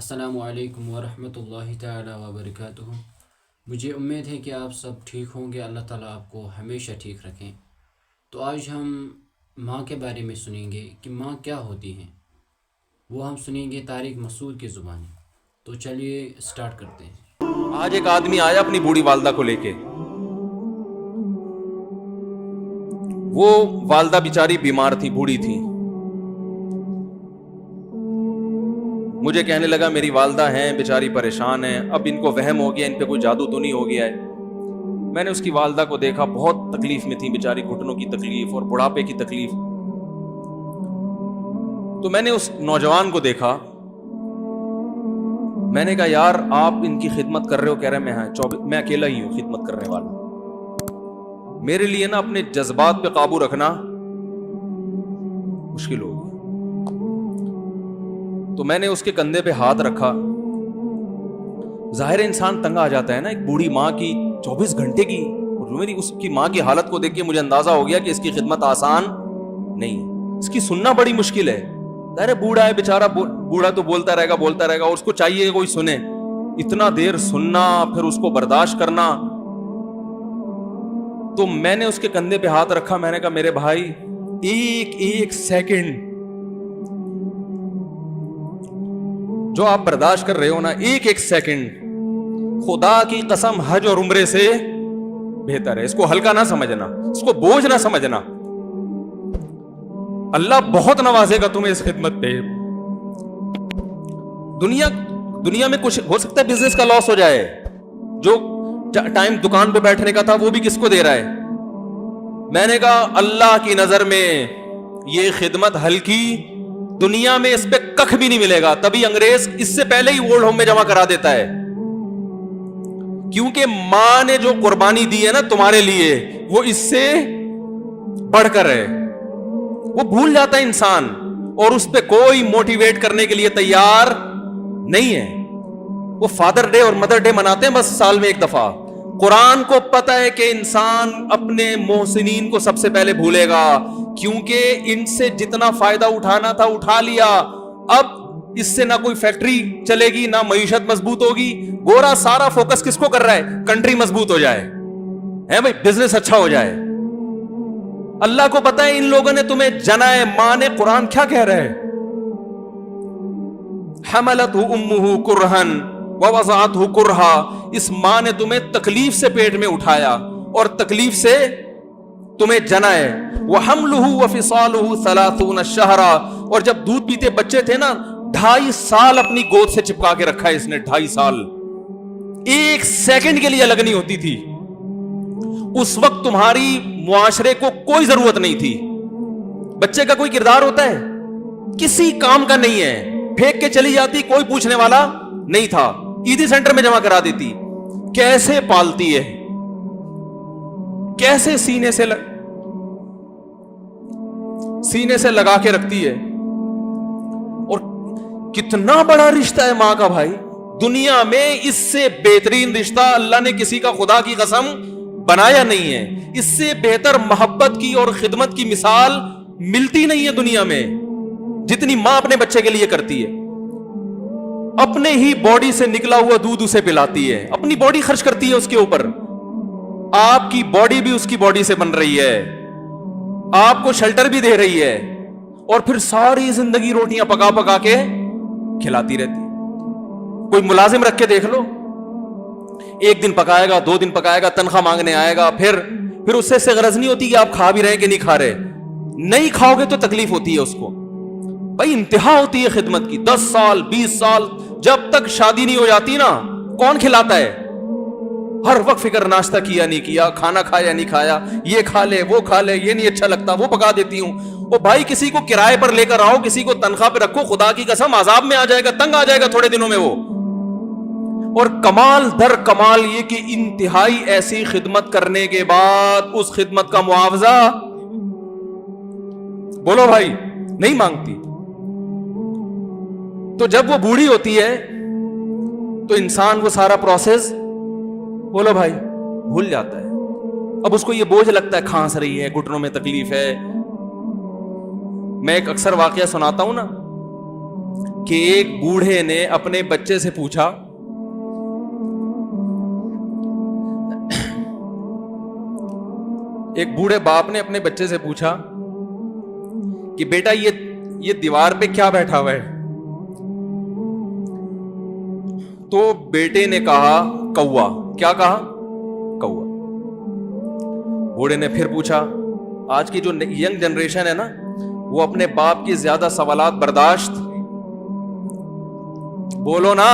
السلام علیکم ورحمۃ اللہ تعالی وبرکاتہ۔ مجھے امید ہے کہ آپ سب ٹھیک ہوں گے، اللہ تعالیٰ آپ کو ہمیشہ ٹھیک رکھیں۔ تو آج ہم ماں کے بارے میں سنیں گے کہ ماں کیا ہوتی ہیں، وہ ہم سنیں گے طارق مسعود کی زبانی۔ تو چلیے سٹارٹ کرتے ہیں۔ آج ایک آدمی آیا اپنی بوڑھی والدہ کو لے کے، وہ والدہ بیچاری بیمار تھی، بوڑھی تھی۔ مجھے کہنے لگا میری والدہ ہیں بیچاری پریشان ہیں، اب ان کو وہم ہو گیا ان پہ کوئی جادو تو نہیں ہو گیا ہے۔ میں نے اس کی والدہ کو دیکھا، بہت تکلیف میں تھی بیچاری، گھٹنوں کی تکلیف اور بڑھاپے کی تکلیف۔ تو میں نے اس نوجوان کو دیکھا، میں نے کہا یار آپ ان کی خدمت کر رہے ہو؟ کہہ رہے میں اکیلا ہی ہوں خدمت کرنے والا، میرے لیے نا اپنے جذبات پہ قابو رکھنا مشکل ہو گیا۔ تو میں نے اس کے کندھے پہ ہاتھ رکھا۔ ظاہر انسان تنگ آ جاتا ہے نا، ایک بوڑھی ماں کی 24 گھنٹے کی، میری اس کی ماں کی حالت کو دیکھ کے مجھے اندازہ ہو گیا کہ اس کی خدمت آسان نہیں ہے، اس کی سننا بڑی مشکل ہے۔ ظاہر بوڑھا ہے بیچارہ، بوڑھا تو بولتا رہے گا، اور اس کو چاہیے کہ کوئی سنے، اتنا دیر سننا پھر اس کو برداشت کرنا۔ تو میں نے اس کے کندھے پہ ہاتھ رکھا، میں نے کہا میرے بھائی ایک سیکنڈ جو آپ برداشت کر رہے ہو نا، ایک سیکنڈ خدا کی قسم حج اور عمرے سے بہتر ہے۔ اس کو ہلکا نہ سمجھنا، اس کو بوجھ نہ سمجھنا، اللہ بہت نوازے گا تمہیں اس خدمت پہ۔ دنیا میں کچھ ہو سکتا ہے بزنس کا لاس ہو جائے، جو ٹائم دکان پہ بیٹھنے کا تھا وہ بھی کس کو دے رہا ہے؟ میں نے کہا اللہ کی نظر میں یہ خدمت ہلکی، دنیا میں اس پہ کخ بھی نہیں ملے گا، تبھی انگریز اس سے پہلے ہی اولڈ ہوم میں جمع کرا دیتا ہے، کیونکہ ماں نے جو قربانی دی ہے نا تمہارے لیے وہ اس سے بڑھ کر ہے۔ وہ بھول جاتا ہے انسان، اور اس پہ کوئی موٹیویٹ کرنے کے لیے تیار نہیں ہے۔ وہ فادر ڈے اور مدر ڈے مناتے ہیں بس سال میں ایک دفعہ۔ قرآن کو پتہ ہے کہ انسان اپنے محسنین کو سب سے پہلے بھولے گا، کیونکہ ان سے جتنا فائدہ اٹھانا تھا اٹھا لیا، اب اس سے نہ کوئی فیکٹری چلے گی نہ معیشت مضبوط ہوگی۔ گورا سارا فوکس کس کو کر رہا ہے؟ کنٹری مضبوط ہو جائے، ہے بھائی، بزنس اچھا ہو جائے۔ اللہ کو پتہ ہے ان لوگوں نے تمہیں جنا ہے۔ ماں نے، قرآن کیا کہہ رہا ہے؟ حملتہ امہ کرہن ووضعتہ کرہا، اس ماں نے تمہیں تکلیف سے پیٹ میں اٹھایا اور تکلیف سے تمہیں جنا ہے۔ وحملہ وفصالہ 30 شہرا، اور جب دودھ پیتے بچے تھے نا 2.5 سال اپنی گود سے چپکا کے رکھا ہے اس نے، 2.5 سال، ایک سیکنڈ کے لیے الگ نہیں ہوتی تھی۔ اس وقت تمہاری معاشرے کو کوئی ضرورت نہیں تھی۔ بچے کا کوئی کردار ہوتا ہے؟ کسی کام کا نہیں ہے، پھینک کے چلی جاتی، کوئی پوچھنے والا نہیں تھا، عیدی سینٹر میں جمع کرا دیتی۔ کیسے پالتی ہے، کیسے سینے سے لگا کے رکھتی ہے، اور کتنا بڑا رشتہ ہے ماں کا بھائی۔ دنیا میں اس سے بہترین رشتہ اللہ نے کسی کا خدا کی قسم بنایا نہیں ہے۔ اس سے بہتر محبت کی اور خدمت کی مثال ملتی نہیں ہے دنیا میں، جتنی ماں اپنے بچے کے لیے کرتی ہے۔ اپنے ہی باڈی سے نکلا ہوا دودھ اسے پلاتی ہے، اپنی باڈی خرچ کرتی ہے اس کے اوپر۔ آپ کی باڈی بھی اس کی باڈی سے بن رہی ہے، آپ کو شیلٹر بھی دے رہی ہے، اور پھر ساری زندگی روٹیاں پکا پکا کے کھلاتی رہتی ہے۔ کوئی ملازم رکھ کے دیکھ لو، ایک دن پکائے گا، 2 دن پکائے گا، تنخواہ مانگنے آئے گا، پھر اس سے غرض نہیں ہوتی کہ آپ کھا بھی رہے ہیں کہ نہیں کھا رہے۔ نہیں کھاؤ گے تو تکلیف ہوتی ہے اس کو بھائی، انتہا ہوتی ہے خدمت کی۔ 10 سال 20 سال جب تک شادی نہیں ہو جاتی نا، کون کھلاتا ہے؟ ہر وقت فکر، ناشتہ کیا نہیں کیا، کھانا کھایا نہیں کھایا، یہ کھا لے وہ کھا لے، یہ نہیں اچھا لگتا وہ پکا دیتی ہوں۔ وہ بھائی کسی کو کرائے پر لے کر آؤ، کسی کو تنخواہ پہ رکھو، خدا کی قسم عذاب میں آ جائے گا، تنگ آ جائے گا تھوڑے دنوں میں وہ۔ اور کمال در کمال یہ کہ انتہائی ایسی خدمت کرنے کے بعد اس خدمت کا معاوضہ بولو بھائی نہیں مانگتی۔ تو جب وہ بوڑھی ہوتی ہے تو انسان وہ سارا پروسیس بولو بھائی بھول جاتا ہے۔ اب اس کو یہ بوجھ لگتا ہے، کھانس رہی ہے، گھٹنوں میں تکلیف ہے۔ میں ایک اکثر واقعہ سناتا ہوں نا کہ ایک بوڑھے نے اپنے بچے سے پوچھا، ایک بوڑھے باپ نے اپنے بچے سے پوچھا کہ بیٹا یہ دیوار پہ کیا بیٹھا ہوا ہے؟ تو بیٹے نے کہا کوا۔ کیا کہا؟ کوا۔ بوڑھے نے پھر پوچھا، آج کی جو ینگ جنریشن ہے نا، وہ اپنے باپ کی زیادہ سوالات برداشت، بولو نا،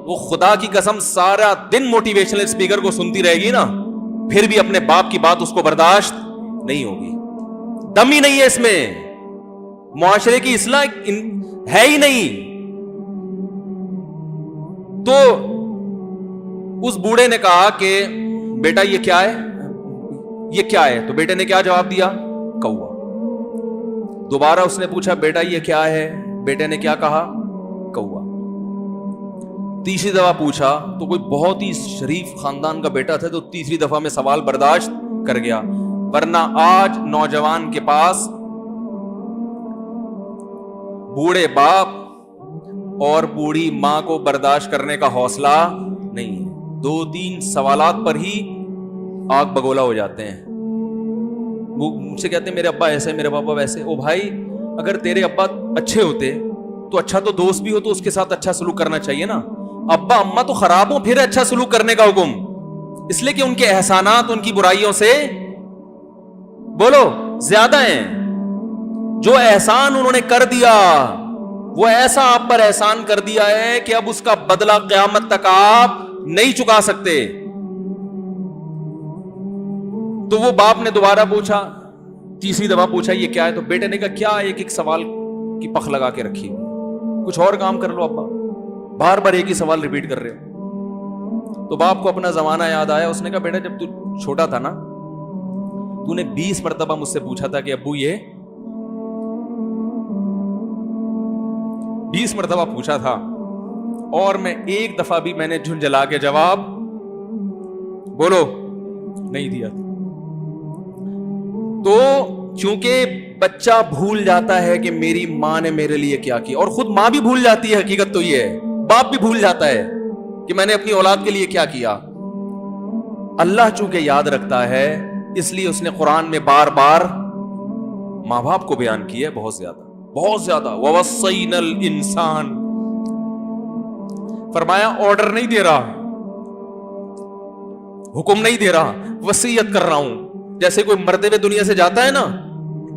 وہ خدا کی قسم سارا دن موٹیویشنل اسپیکر کو سنتی رہے گی نا، پھر بھی اپنے باپ کی بات اس کو برداشت نہیں ہوگی۔ دم ہی نہیں ہے اس میں، معاشرے کی اصلاح ہے ہی نہیں۔ تو اس بوڑھے نے کہا کہ بیٹا یہ کیا ہے؟ یہ کیا ہے؟ تو بیٹے نے کیا جواب دیا؟ کوا۔ دوبارہ اس نے پوچھا، بیٹا یہ کیا ہے؟ بیٹے نے کیا کہا؟ کوا۔ تیسری دفعہ پوچھا تو کوئی بہت ہی شریف خاندان کا بیٹا تھا، تو تیسری دفعہ میں سوال برداشت کر گیا، ورنہ آج نوجوان کے پاس بوڑھے باپ اور بوڑھی ماں کو برداشت کرنے کا حوصلہ نہیں ہے۔ 2-3 سوالات پر ہی آگ بگولا ہو جاتے ہیں۔ وہ مجھ سے کہتے ہیں میرے ابا ایسے، میرے پاپا ویسے۔ او بھائی، اگر تیرے ابا اچھے ہوتے تو اچھا تو دوست بھی ہو تو اس کے ساتھ اچھا سلوک کرنا چاہیے نا۔ ابا اما تو خراب ہوں، پھر اچھا سلوک کرنے کا حکم، اس لیے کہ ان کے احسانات ان کی برائیوں سے بولو زیادہ ہیں۔ جو احسان انہوں نے کر دیا، وہ ایسا آپ پر احسان کر دیا ہے کہ اب اس کا بدلہ قیامت تک آپ نہیں چکا سکتے۔ تو وہ باپ نے دوبارہ پوچھا، تیسری دفعہ پوچھا یہ کیا ہے؟ تو بیٹے نے کہا کیا ایک سوال کی پخ لگا کے رکھی، کچھ اور کام کر لو ابا، بار بار ایک ہی سوال ریپیٹ کر رہے ہو۔ تو باپ کو اپنا زمانہ یاد آیا، اس نے کہا بیٹا جب تو چھوٹا تھا نا، تو نے 20 مرتبہ مجھ سے پوچھا تھا کہ ابو یہ 20 مرتبہ پوچھا تھا، اور میں ایک دفعہ بھی میں نے جھنجھلا کے جواب بولو نہیں دیا تھا۔ تو چونکہ بچہ بھول جاتا ہے کہ میری ماں نے میرے لیے کیا کیا، اور خود ماں بھی بھول جاتی ہے، حقیقت تو یہ ہے، باپ بھی بھول جاتا ہے کہ میں نے اپنی اولاد کے لیے کیا کیا۔ اللہ چونکہ یاد رکھتا ہے، اس لیے اس نے قرآن میں بار بار ماں باپ کو بیان کیا ہے، بہت زیادہ بہت زیادہ۔ وَوَصَّيْنَا الْإِنسَانَ، فرمایا آرڈر نہیں دے رہا، حکم نہیں دے رہا، وصیت کر رہا ہوں۔ جیسے کوئی مرتے ہوئے دنیا سے جاتا ہے نا،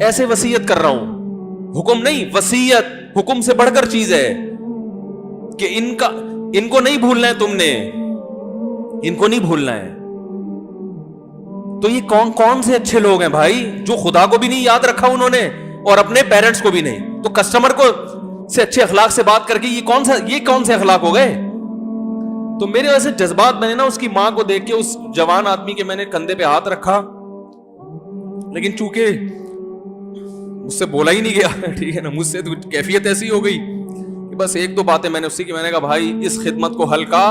ایسے وصیت کر رہا ہوں، حکم نہیں، وصیت حکم سے بڑھ کر چیز ہے کہ ان کو نہیں بھولنا ہے، تم نے ان کو نہیں بھولنا ہے۔ تو یہ کون سے اچھے لوگ ہیں بھائی، جو خدا کو بھی نہیں یاد رکھا انہوں نے اور اپنے پیرنٹس کو بھی نہیں، تو کسٹمر کو سے اچھے اخلاق سے بات کر کے یہ کون سے اخلاق ہو گئے؟ تو میرے ویسے جذبات، میں نے نا اس کی ماں کو دیکھ کے، اس جوان آدمی کے میں نے کندھے پہ ہاتھ رکھا، لیکن چونکہ مجھ سے بولا ہی نہیں گیا، ٹھیک ہے نا، مجھ سے تو کیفیت ایسی ہو گئی کہ بس ایک دو باتیں میں نے اسی کی، میں نے کہا بھائی اس خدمت کو ہلکا،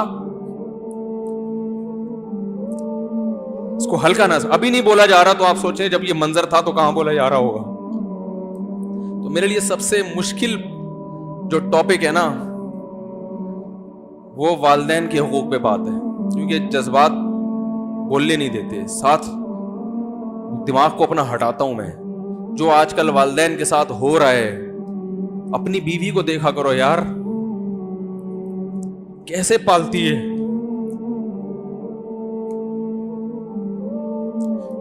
اس کو ہلکا نہ، ابھی نہیں بولا جا رہا، تو آپ سوچیں جب یہ منظر تھا تو کہاں بولا جا رہا ہوگا۔ تو میرے لیے سب سے مشکل جو ٹاپک ہے نا، وہ والدین کے حقوق پہ بات ہے، کیونکہ جذبات بولنے نہیں دیتے، ساتھ دماغ کو اپنا ہٹاتا ہوں میں۔ جو آج کل والدین کے ساتھ ہو رہا ہے، اپنی بیوی کو دیکھا کرو یار، کیسے پالتی ہے،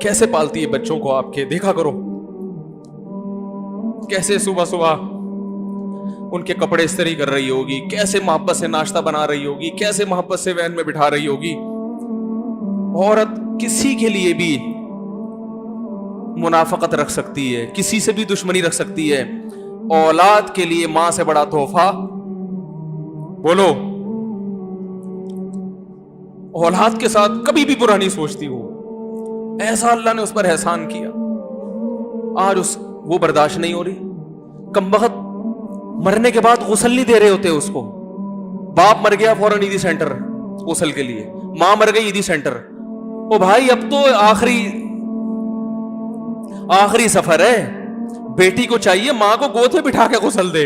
کیسے پالتی ہے بچوں کو آپ کے، دیکھا کرو کیسے صبح صبح ان کے کپڑے استری کر رہی ہوگی، کیسے محبت سے ناشتہ بنا رہی ہوگی، کیسے محبت سے وین میں بٹھا رہی ہوگی۔ عورت کسی کے لیے بھی منافقت رکھ سکتی ہے، کسی سے بھی دشمنی رکھ سکتی ہے، اولاد کے لیے ماں سے بڑا تحفہ بولو، اولاد کے ساتھ کبھی بھی برا نہیں سوچتی وہ، ایسا اللہ نے اس پر احسان کیا، آج وہ برداشت نہیں ہو رہی۔ کمبخت مرنے کے بعد غسل نہیں دے رہے ہوتے اس کو، باپ مر گیا فوراً عیدی سینٹر غسل کے لیے، ماں مر گئی عیدی سینٹر۔ او بھائی اب تو آخری سفر ہے، بیٹی کو چاہیے ماں کو گود میں بٹھا کے غسل دے،